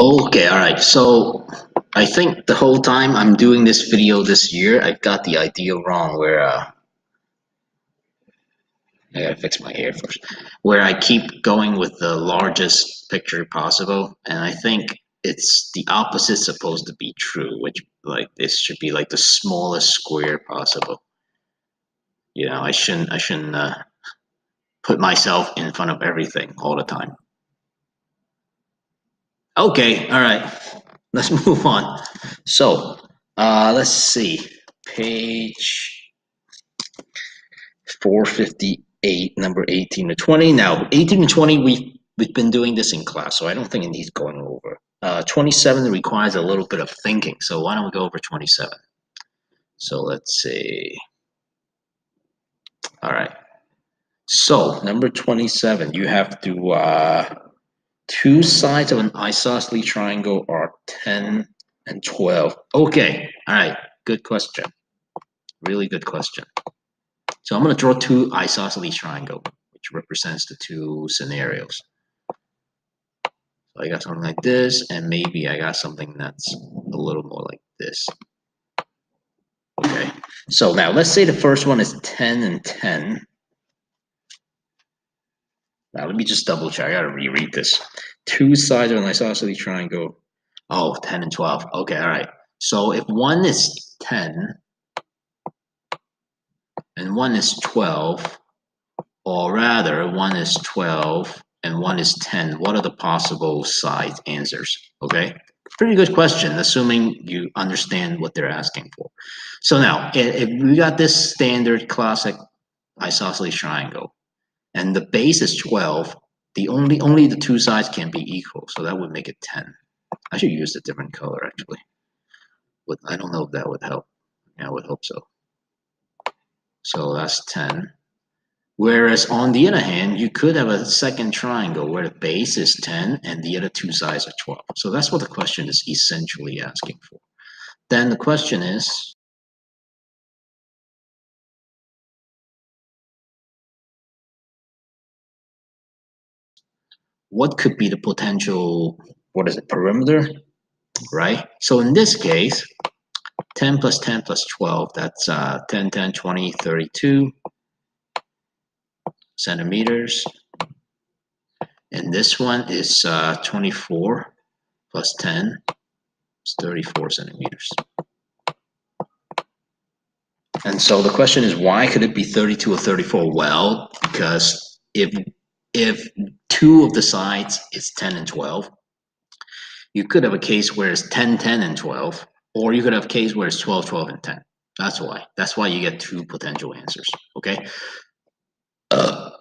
Okay, all right. So I think the whole time I'm doing this video this year, I got the idea wrong where I gotta fix my hair first. Where I keep going with the largest picture possible, and I think it's the opposite supposed to be true, which like this should be like the smallest square possible. I shouldn't put myself in front of everything all the time. Okay, all right. Let's move on. So, let's see. Page 458, number 18 to 20. Now, 18 to 20, we've been doing this in class, so I don't think it needs going over. 27 requires a little bit of thinking, so why don't we go over 27? So let's see. All right. So, number 27, you have to, two sides of an isosceles triangle are 10 and 12. Okay, all right, good question. Really good question. So I'm going to draw two isosceles triangle, which represents the two scenarios. So I got something like this, and maybe I got something that's a little more like this. Okay, so now let's say the first one is 10 and 10. Now let me just double check. I got to reread this. Two sides of an isosceles triangle. Oh, 10 and 12. Okay, all right. So if one is 10 and one is 12, or rather one is 12 and one is 10, what are the possible side answers? Okay, pretty good question, assuming you understand what they're asking for. So now, if we got this standard classic isosceles triangle, and the base is 12, only the two sides can be equal, so that would make it 10. I should use a different color actually, but I don't know if that would help. Yeah, I would hope so. So that's 10. Whereas on the other hand, you could have a second triangle where the base is 10 and the other two sides are 12. So that's what the question is essentially asking for. Then the question is, what could be the potential, what is it, perimeter, right? So in this case, 10 plus 10 plus 12, that's 10, 10, 20, 32 centimeters. And this one is 24 plus 10, it's 34 centimeters. And so the question is, why could it be 32 or 34? Well, because if two of the sides is 10 and 12, you could have a case where it's 10, 10 and 12, or you could have a case where it's 12, 12 and 10. That's why. That's why you get two potential answers. Okay.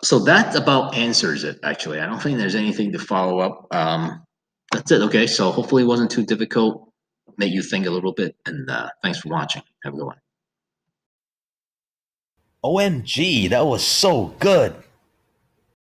So that about answers it. Actually, I don't think there's anything to follow up. That's it. Okay. So hopefully it wasn't too difficult. Made you think a little bit. And thanks for watching. Have a good one. OMG, that was so good.